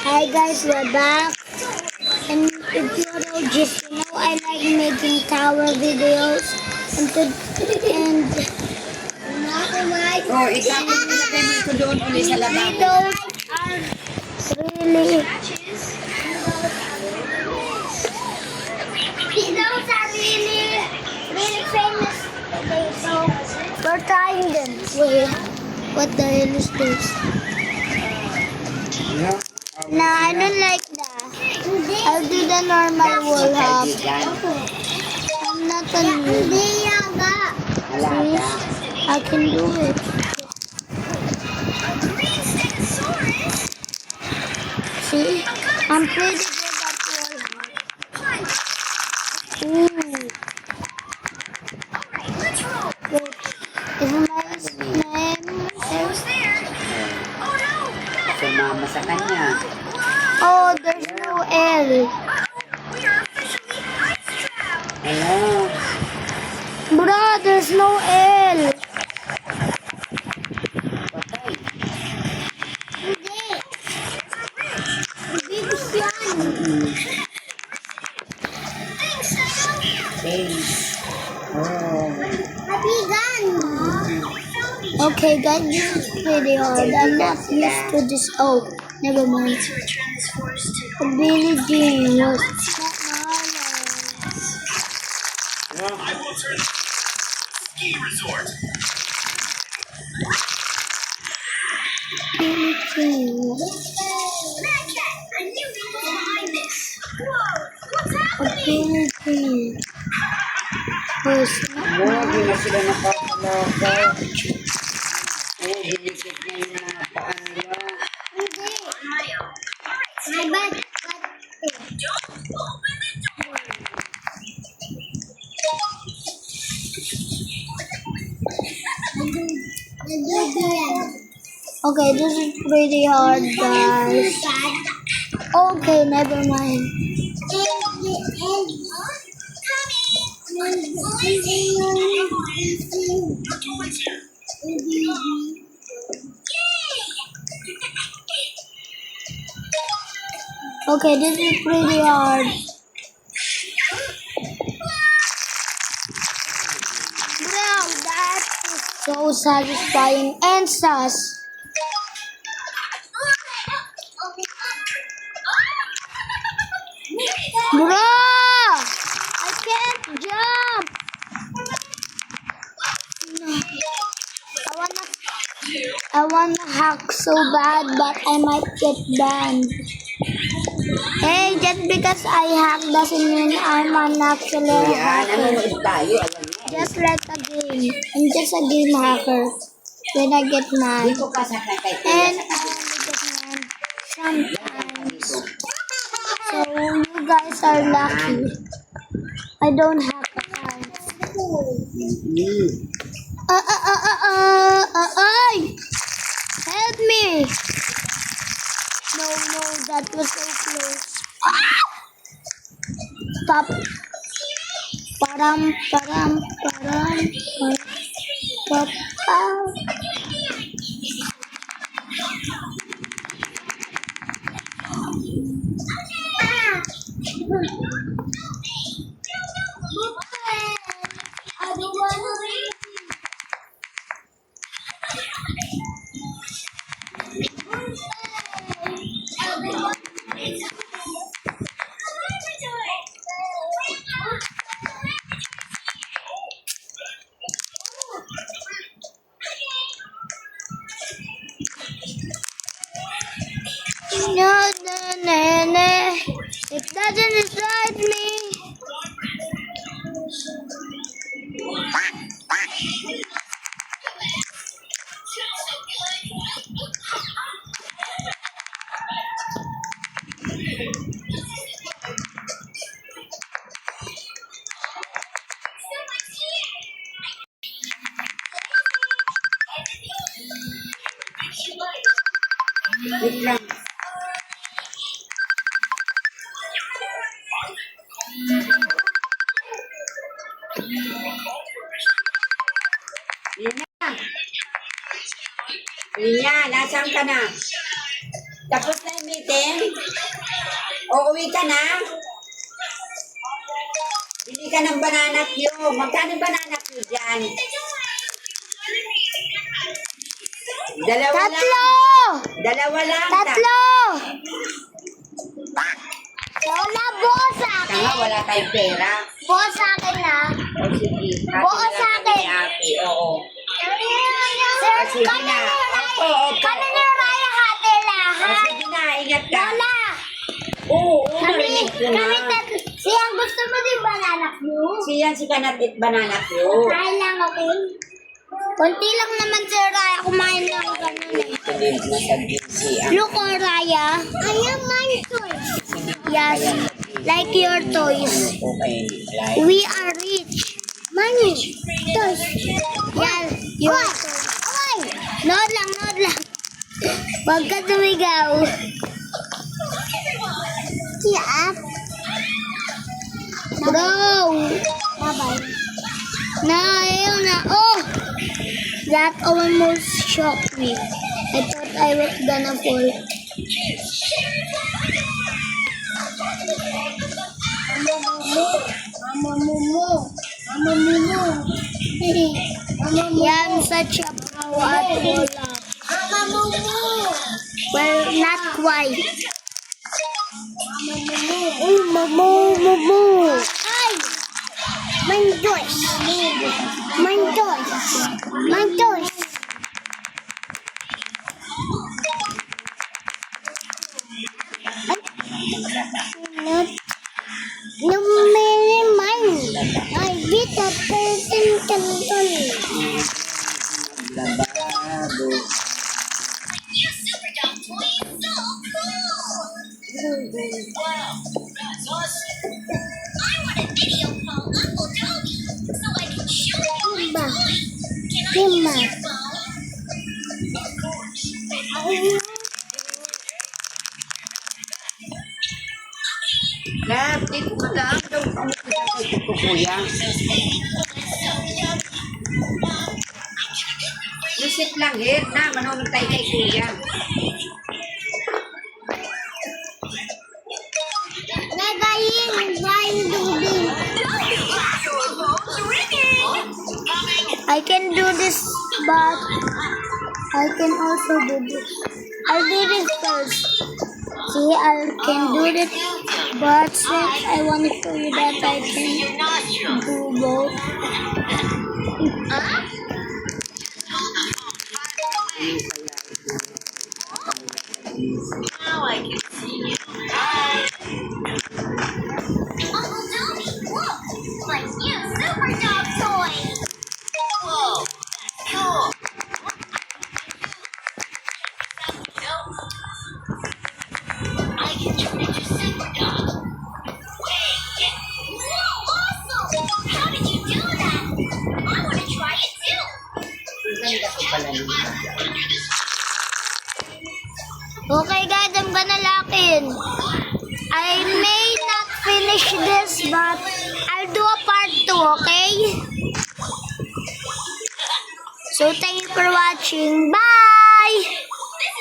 Hi guys, we're back. And if you're just I like making tower videos and Oh, ilagay mo ito doon ulit sa lababo. videos are really really famous today. So we're trying them. Wait, what the hell is this? No, I don't like that. I'll do the normal wall hop. I'm not a noob. See? I can do it. See? I'm pretty good at wall hop. Ooh. Wait. Is my name? Sumama sa kanya. Oh, there's no L. Hello. Bro, there's no L. Patay. Hindi. Bibig yan. Thanks. Oh. Mabigan. Okay, guys, this is pretty hard. I'm not used to this. Oh, never mind. Ability was not Ability was Oh, di na sila nakakalaga. Oh, binisip na yung mga paan nila. Hindi. My bad. Okay, this is pretty hard, guys. Okay, never mind. Okay, this is pretty hard. Wow, that is so satisfying and sus. Bro! I can't jump! No. I wanna hack so bad, but I might get banned. Hey, just because I hack doesn't mean I'm an actual Yan, hacker. nanonood tayo. Alam mo. Just like a game. I'm just a game hacker. When I get mad. Dito ka sa kay And Kuya. I only get mad sometimes. So you guys are lucky. I don't hack accounts. Ay! Help me! No, that was so close. Ah! Stop. Param. No. It doesn't excite me. Wait lang. Yun na. Nasaan ka na? Tapos na yung meeting? Uuwi ka na? Bili ka ng banana Q. Magkano yung banana Q dyan? Dalawa lang. Tatlo! Dalawa lang. Tatlo! Wala, buo sa akin. Tanga, wala tayong pera. Buo sa akin na. O sige. Buo sa akin. Ate, oo. Sir, Sige kami na. ni Opo, Raya. opo. Kami ni Raya hati O lahat. sige na, ingat ka. Lola! Oo, Kami, narinig ko na. kami tatlo. Siya, gusto mo din banana Q? Siyan si Kanat at Banana Q. Kain lang, okay? Konti lang naman, Sir Raya. Kumain lang ganun eh. Sabi na sa GC. Look, oh, Raya. I am my toys. Yes, like your toys. Okay, like. We are rich. Money. Toys. Yan, your toys. Oy! Nood lang, nood lang. Huwag ka tumigaw. Yeah. Bro. Bye-bye. Na, ayun na. Oh! That almost shocked me. I thought I was gonna fall. Yeah, I'm such a pro at Wala. Well, not quite. Momo. Ay! Mandos. Mandos. Numeriman. Ay, bita person kanton. Labado. Ba? Lima. Lab, dito ka lang. Daw kami kita kay kuya. Lusit lang, hit na. Manonood tayo kay kuya. I can do this, but I can also do this. I'll do this first. See, I can do this, but since I want to show you that I can do both. Okay guys, I'm gonna lock in. I may not finish this, but I'll do a part 2, okay? So thank you for watching. Bye!